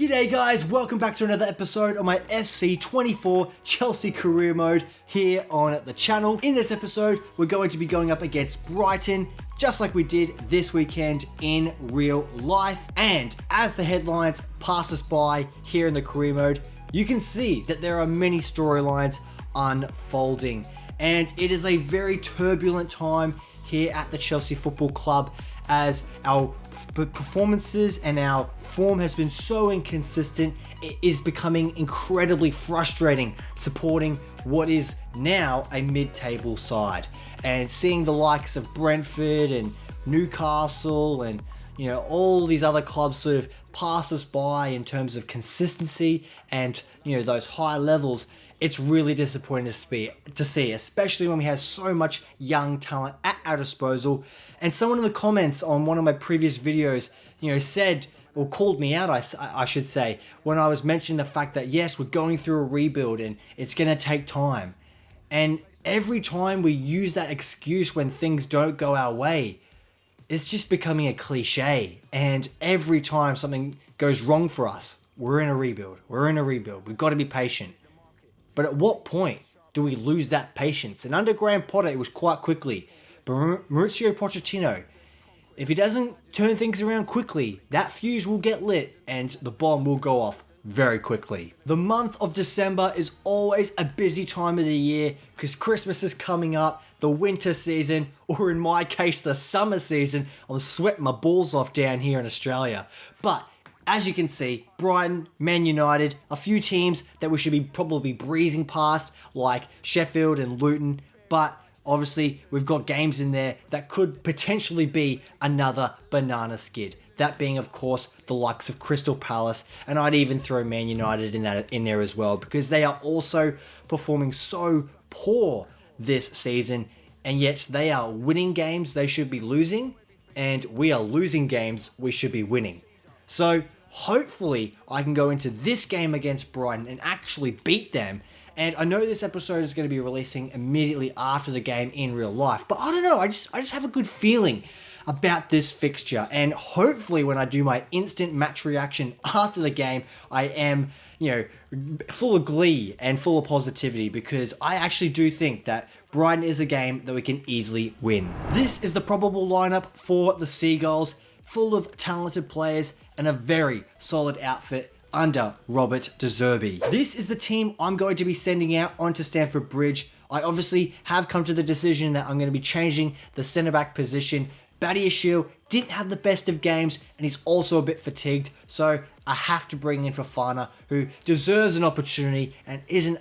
G'day guys, welcome back to another episode of my SC24 Chelsea career mode here on the channel. In this episode, we're going to be going up against Brighton, just like we did this weekend in real life. And as the headlines pass us by here in the career mode, you can see that there are many storylines unfolding. And it is a very turbulent time here at the Chelsea Football Club as our performances and our form has been so inconsistent. It is becoming incredibly frustrating supporting what is now a mid-table side and seeing the likes of Brentford and Newcastle and all these other clubs sort of pass us by in terms of consistency and those high levels. It's really disappointing to see, especially when we have so much young talent at our disposal. And someone in the comments on one of my previous videos, said, or called me out, I should say, when I was mentioning the fact that yes, we're going through a rebuild and it's going to take time. And every time we use that excuse when things don't go our way, it's just becoming a cliche. And every time something goes wrong for us, we're in a rebuild. We've got to be patient. But at what point do we lose that patience? And under Graham Potter, it was quite quickly. But Mauricio Pochettino, if he doesn't turn things around quickly, that fuse will get lit and the bomb will go off very quickly. The month of December is always a busy time of the year because Christmas is coming up, the winter season, or in my case, the summer season. I'm sweating my balls off down here in Australia. But as you can see, Brighton, Man United, a few teams that we should be probably breezing past like Sheffield and Luton, but obviously we've got games in there that could potentially be another banana skid. That being, of course, the likes of Crystal Palace, and I'd even throw Man United in there as well because they are also performing so poor this season, and yet they are winning games they should be losing, and we are losing games we should be winning. So hopefully I can go into this game against Brighton and actually beat them. And I know this episode is going to be releasing immediately after the game in real life, but I don't know, I just have a good feeling about this fixture. And hopefully when I do my instant match reaction after the game, I am, full of glee and full of positivity because I actually do think that Brighton is a game that we can easily win. This is the probable lineup for the Seagulls, full of talented players and a very solid outfit under Robert De Zerbi. This is the team I'm going to be sending out onto Stamford Bridge. I obviously have come to the decision that I'm going to be changing the centre-back position. Badiashile didn't have the best of games and he's also a bit fatigued, so I have to bring in Fofana, who deserves an opportunity and isn't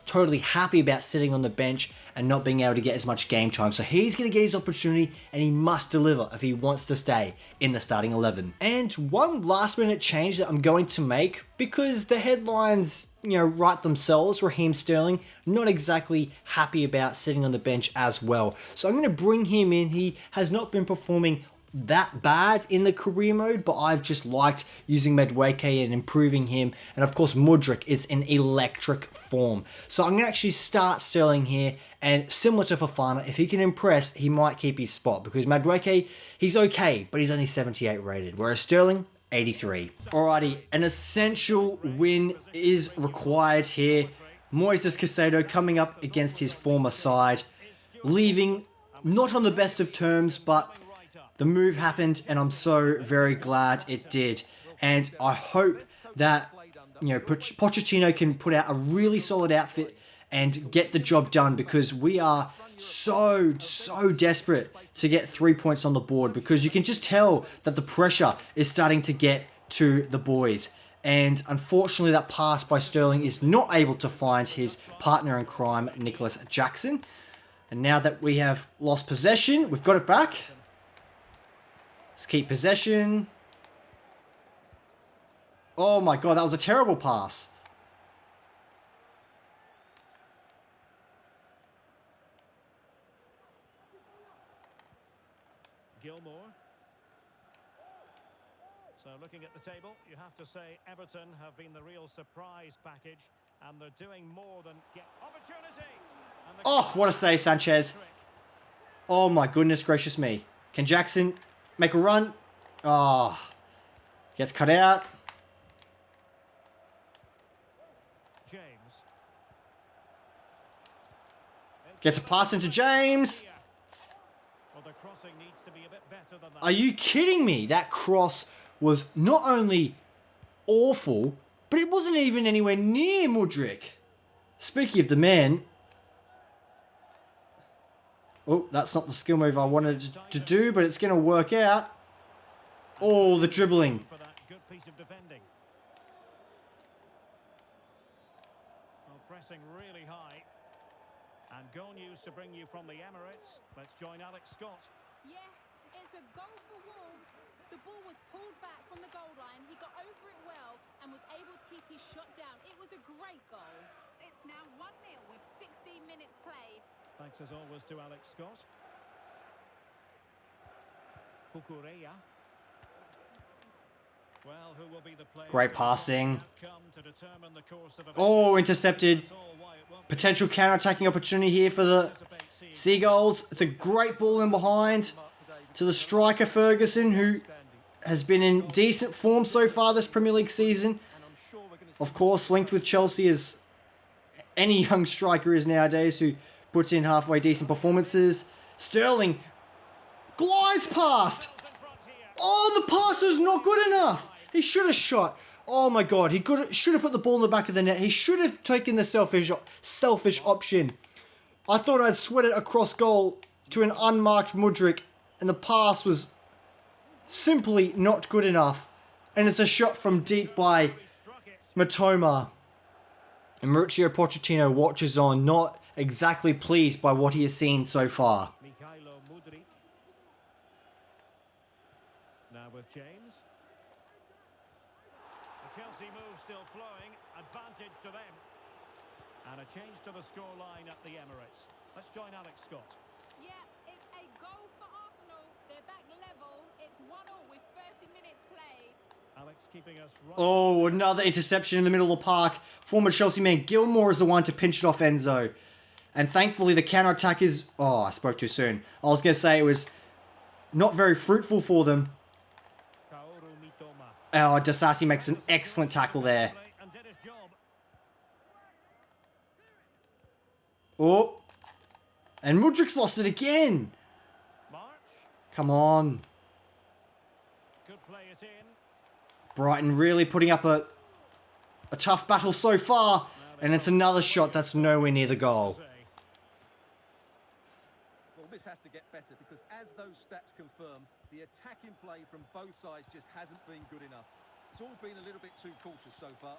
totally happy about sitting on the bench and not being able to get as much game time. So he's going to get his opportunity and he must deliver if he wants to stay in the starting 11. And one last minute change that I'm going to make, because the headlines write themselves, Raheem Sterling, not exactly happy about sitting on the bench as well. So I'm going to bring him in. He has not been performing that bad in the career mode, but I've just liked using Madueke and improving him. And of course, Mudryk is in electric form. So I'm going to actually start Sterling here, and similar to Fofana, if he can impress, he might keep his spot, because Madueke, he's okay, but he's only 78 rated, whereas Sterling, 83. Alrighty, an essential win is required here. Moises Caicedo coming up against his former side, leaving not on the best of terms, but the move happened and I'm so very glad it did. And I hope that Pochettino can put out a really solid outfit and get the job done, because we are so desperate to get 3 points on the board, because you can just tell that the pressure is starting to get to the boys. And unfortunately that pass by Sterling is not able to find his partner in crime, Nicholas Jackson. And now that we have lost possession, we've got it back. Let's keep possession. Oh my god, that was a terrible pass. Gilmore. So looking at the table, you have to say Everton have been the real surprise package, and they're doing more than get opportunity. Oh, what a save, Sanchez. Oh my goodness gracious me. Can Jackson make a run? Oh, gets cut out. Gets a pass into James. Well, the crossing needs to be a bit better than that. Are you kidding me? That cross was not only awful, but it wasn't even anywhere near Mudryk. Speaking of the man... Oh, that's not the skill move I wanted to do, but it's going to work out. Oh, the dribbling. For that good piece of defending. Well, pressing really high. And goal news to bring you from the Emirates. Let's join Alex Scott. Yeah, it's a goal for Wolves. The ball was pulled back from the goal line. He got over it well and was able to keep his shot down. It was a great goal. It's now 1-0 with 16 minutes played. Thanks as always to Alex Scott. Kukureya. Well, who will be the player? Great passing. To determine the course of Oh, intercepted. Potential counter-attacking opportunity here for the Seagulls. It's a great ball in behind to the striker Ferguson, who has been in decent form so far this Premier League season. Of course, linked with Chelsea as any young striker is nowadays, who puts in halfway decent performances. Sterling glides past. Oh, the pass is not good enough. He should have shot. Oh my God, he should have put the ball in the back of the net. He should have taken the selfish option. I thought I'd sweat it across goal to an unmarked Mudryk, and the pass was simply not good enough. And it's a shot from deep by Matoma. And Mauricio Pochettino watches on, not exactly pleased by what he has seen so far. Now with James. The Chelsea move still flowing. Advantage to them. And a change to the scoreline at the Emirates. Let's join Alex Scott. Yeah, it's a goal for Arsenal. They're back level. It's 1-0 with 30 minutes played. Alex keeping us right. Oh, another interception in the middle of the park. Former Chelsea man Gilmore is the one to pinch it off Enzo. And thankfully the counter-attack is... Oh, I spoke too soon. I was going to say it was not very fruitful for them. Oh, Dasasi makes an excellent tackle there. Oh. And Mudryk's lost it again. Come on. Brighton really putting up a tough battle so far. And it's another shot that's nowhere near the goal. Well, this has to get better because as those stats confirm, the attacking play from both sides just hasn't been good enough. It's all been a little bit too cautious so far.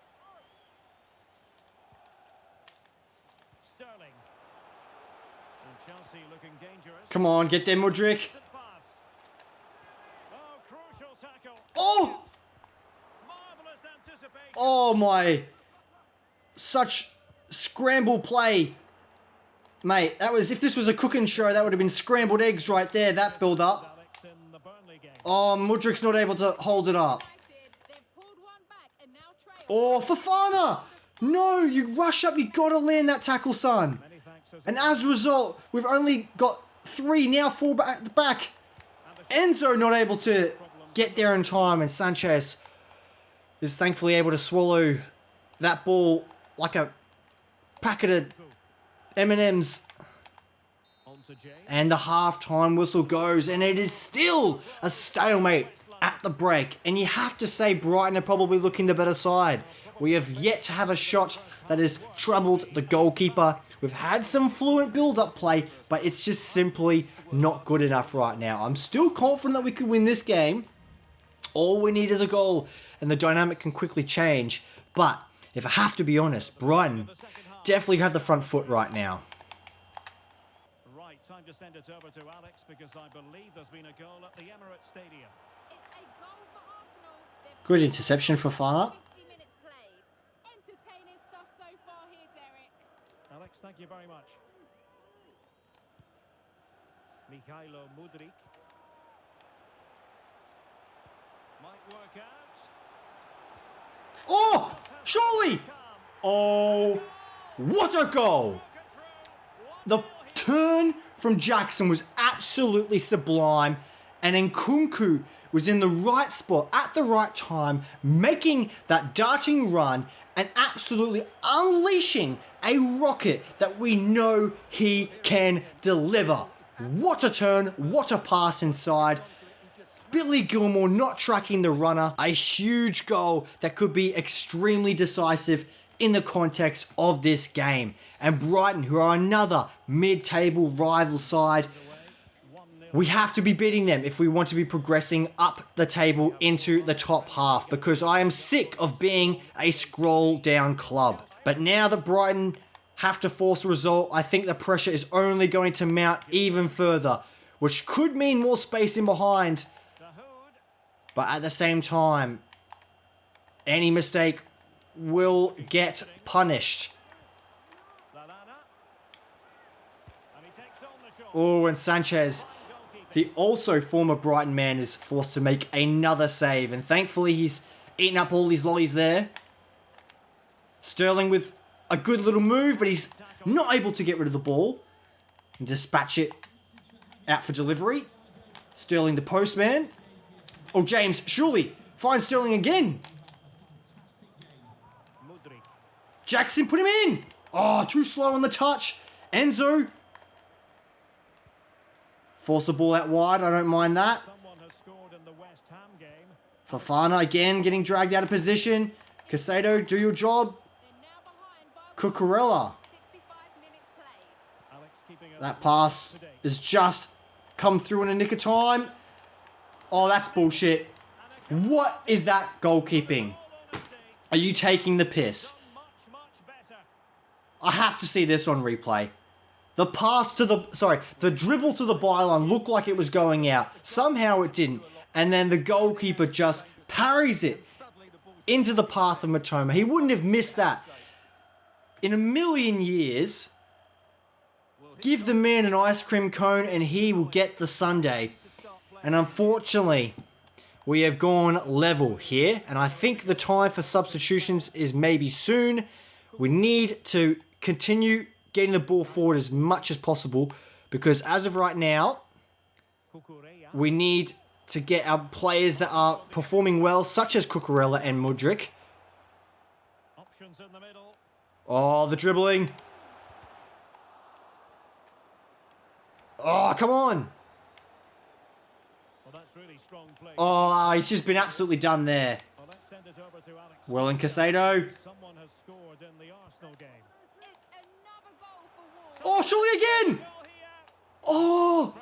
Sterling. And Chelsea looking dangerous. Come on, get there, Mudryk. Oh, crucial tackle. Oh! Marvelous anticipation. Oh my. Such scramble play. Mate, that was, if this was a cooking show, that would have been scrambled eggs right there, that build up. Oh, Mudryk's not able to hold it up. Oh, Fofana! No, you rush up, you gotta land that tackle, son. And as a result, we've only got 3, now 4 back at the back. Enzo not able to get there in time, and Sanchez is thankfully able to swallow that ball like a packet of M&Ms. And the half-time whistle goes, and it is still a stalemate at the break. And you have to say Brighton are probably looking the better side. We have yet to have a shot that has troubled the goalkeeper. We've had some fluent build-up play, but it's just simply not good enough right now. I'm still confident that we could win this game. All we need is a goal, and the dynamic can quickly change. But if I have to be honest, Brighton definitely have the front foot right now. Right, time to send it over to Alex because I believe there's been a goal at the Emirates Stadium. It's a goal for Arsenal. Good interception for Fofana. 50 minutes played. Entertaining stuff so far here, Derek. Alex, thank you very much. Mikhailo Mudryk. Might work out. Oh, surely! Oh, what a goal! The turn from Jackson was absolutely sublime, and Nkunku was in the right spot at the right time, making that darting run and absolutely unleashing a rocket that we know he can deliver. What a turn, what a pass inside. Billy Gilmore not tracking the runner. A huge goal that could be extremely decisive in the context of this game. And Brighton, who are another mid-table rival side, we have to be beating them if we want to be progressing up the table into the top half, because I am sick of being a scroll down club. But now that Brighton have to force a result, I think the pressure is only going to mount even further, which could mean more space in behind. But at the same time, any mistake will get punished. Oh, and Sanchez, the also former Brighton man, is forced to make another save. And thankfully, he's eaten up all these lollies there. Sterling with a good little move, but he's not able to get rid of the ball and dispatch it out for delivery. Sterling, the postman. Oh, James, surely finds Sterling again. Jackson, put him in. Oh, too slow on the touch. Enzo. Force the ball out wide. I don't mind that. Fofana again getting dragged out of position. Casado, do your job. Cucurella. That pass is just come through in a nick of time. Oh, that's bullshit. What is that goalkeeping? Are you taking the piss? I have to see this on replay. The pass to the dribble to the byline looked like it was going out. Somehow it didn't. And then the goalkeeper just parries it into the path of Matoma. He wouldn't have missed that. In a million years, give the man an ice cream cone and he will get the sundae. And unfortunately, we have gone level here. And I think the time for substitutions is maybe soon. We need to continue getting the ball forward as much as possible, because as of right now, we need to get our players that are performing well, such as Cucurella and Mudryk. Oh, the dribbling. Oh, come on. Oh, he's just been absolutely done there. Well, and Casado. Oh, surely again! Oh!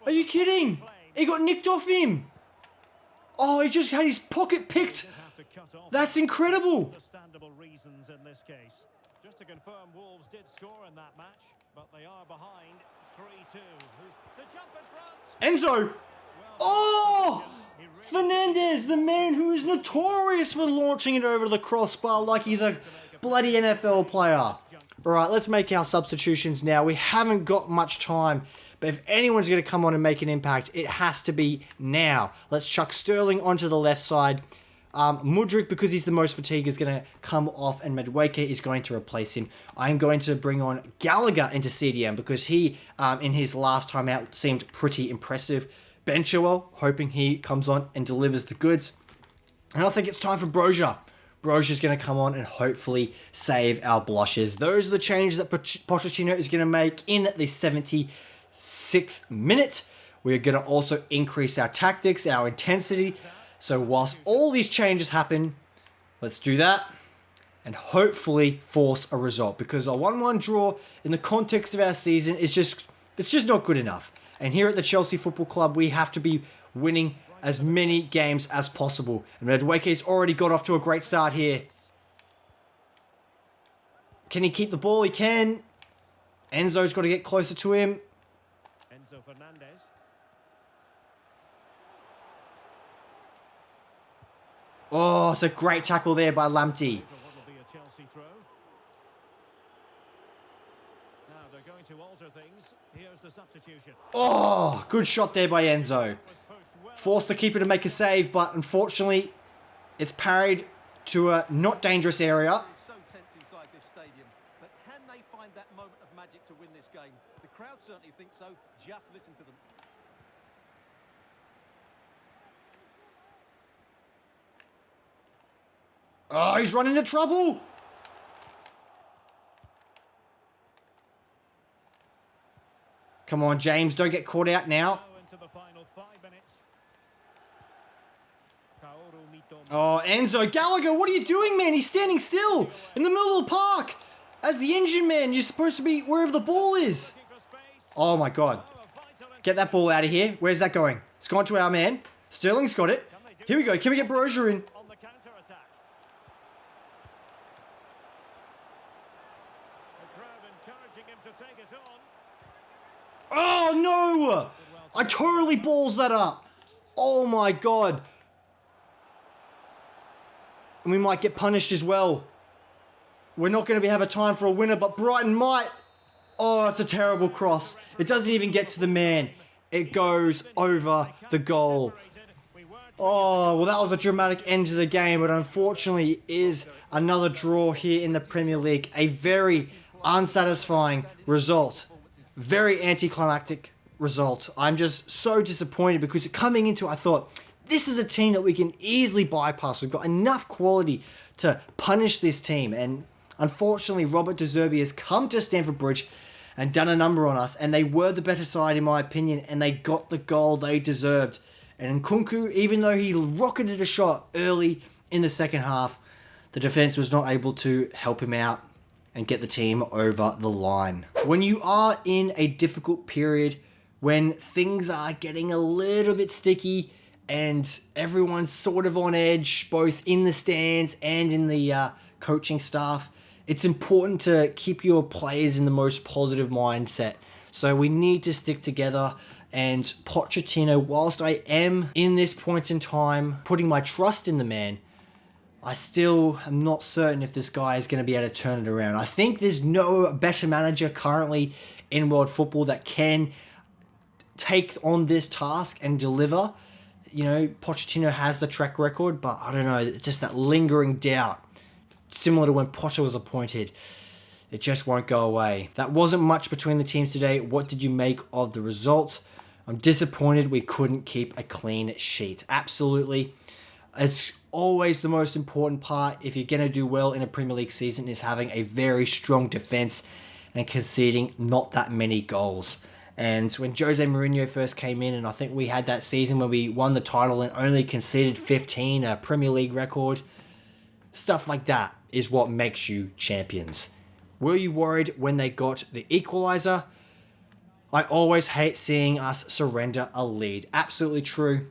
Are you kidding? He got nicked off him. Oh, he just had his pocket picked. That's incredible. Understandable reasons in this case. Just to confirm, Wolves did score in that match, but they are behind 3-2. To jump in front. Enzo! Oh! Fernandez, the man who is notorious for launching it over the crossbar like he's a bloody NFL player. Alright, let's make our substitutions now. We haven't got much time, but if anyone's going to come on and make an impact, it has to be now. Let's chuck Sterling onto the left side. Mudryk, because he's the most fatigued, is going to come off, and Madueke is going to replace him. I'm going to bring on Gallagher into CDM because he, in his last time out, seemed pretty impressive. Ben Chilwell, hoping he comes on and delivers the goods. And I think it's time for Brozier. Brozier's going to come on and hopefully save our blushes. Those are the changes that Pochettino is going to make in the 76th minute. We're going to also increase our tactics, our intensity. So whilst all these changes happen, let's do that and hopefully force a result, because a 1-1 draw in the context of our season is just not good enough. And here at the Chelsea Football Club, we have to be winning as many games as possible. And Madueke's already got off to a great start here. Can he keep the ball? He can. Enzo's got to get closer to him. Enzo Fernandez. Oh, it's a great tackle there by Lamptey. Now they're going to alter things. Here's the substitution. Oh, good shot there by Enzo. Forced the keeper to make a save, but unfortunately, it's parried to a not dangerous area. It's so tense inside this stadium, but can they find that moment of magic to win this game? The crowd certainly think so. Just listen to them. Oh, he's running into trouble. Come on, James, don't get caught out now. Into the final 5 minutes. Oh, Enzo Gallagher, what are you doing, man? He's standing still in the middle of the park. As the engine man, you're supposed to be wherever the ball is. Oh my God. Get that ball out of here. Where's that going? It's gone to our man. Sterling's got it. Here we go. Can we get Brozier in? On the counter-attack. The crowd encouraging him to take it on. Oh no! I totally balls that up. Oh my God. And we might get punished as well. We're not going to have a time for a winner, but Brighton might. Oh, it's a terrible cross. It doesn't even get to the man. It goes over the goal. Oh, well, that was a dramatic end to the game, but unfortunately it is another draw here in the Premier League. A very unsatisfying result. Very anticlimactic result. I'm just so disappointed because coming into it, I thought, this is a team that we can easily bypass. We've got enough quality to punish this team. And unfortunately, Robert De Zerbi has come to Stamford Bridge and done a number on us. And they were the better side, in my opinion. And they got the goal they deserved. And Nkunku, even though he rocketed a shot early in the second half, the defense was not able to help him out and get the team over the line. When you are in a difficult period, when things are getting a little bit sticky and everyone's sort of on edge, both in the stands and in the coaching staff, it's important to keep your players in the most positive mindset. So we need to stick together. And Pochettino, whilst I am in this point in time putting my trust in the man, I still am not certain if this guy is going to be able to turn it around. I think there's no better manager currently in world football that can take on this task and deliver. You know, Pochettino has the track record, but I don't know, just that lingering doubt, similar to when Potter was appointed. It just won't go away. That wasn't much between the teams today. What did you make of the results? I'm disappointed we couldn't keep a clean sheet. Absolutely. It's always the most important part if you're going to do well in a Premier League season is having a very strong defense and conceding not that many goals. And when Jose Mourinho first came in, and I think we had that season where we won the title and only conceded 15, a Premier League record, stuff like that is what makes you champions. Were you worried when they got the equaliser? I always hate seeing us surrender a lead. Absolutely true.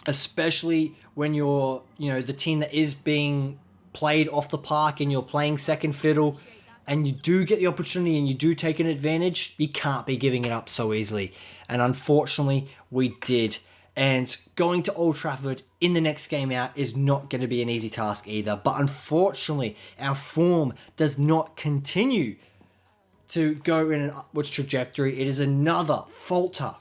Especially when you're, the team that is being played off the park and you're playing second fiddle and you do get the opportunity and you do take an advantage, you can't be giving it up so easily. And unfortunately, we did. And going to Old Trafford in the next game out is not going to be an easy task either. But unfortunately, our form does not continue to go in an upwards trajectory. It is another falter.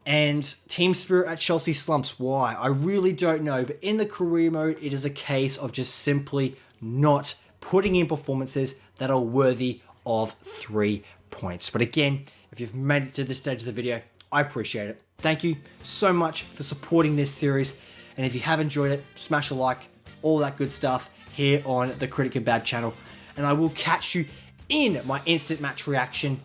And team spirit at Chelsea slumps. Why? I really don't know. But in the career mode, it is a case of just simply not putting in performances that are worthy of 3 points. But again, if you've made it to this stage of the video, I appreciate it. Thank you so much for supporting this series. And if you have enjoyed it, smash a like, all that good stuff here on the Critic Kebab channel. And I will catch you in my instant match reaction,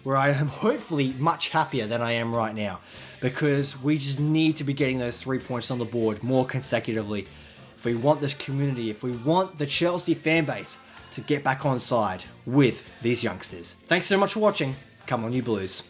where I am hopefully much happier than I am right now, because we just need to be getting those 3 points on the board more consecutively if we want this community, if we want the Chelsea fan base to get back on side with these youngsters. Thanks so much for watching. Come on, you Blues.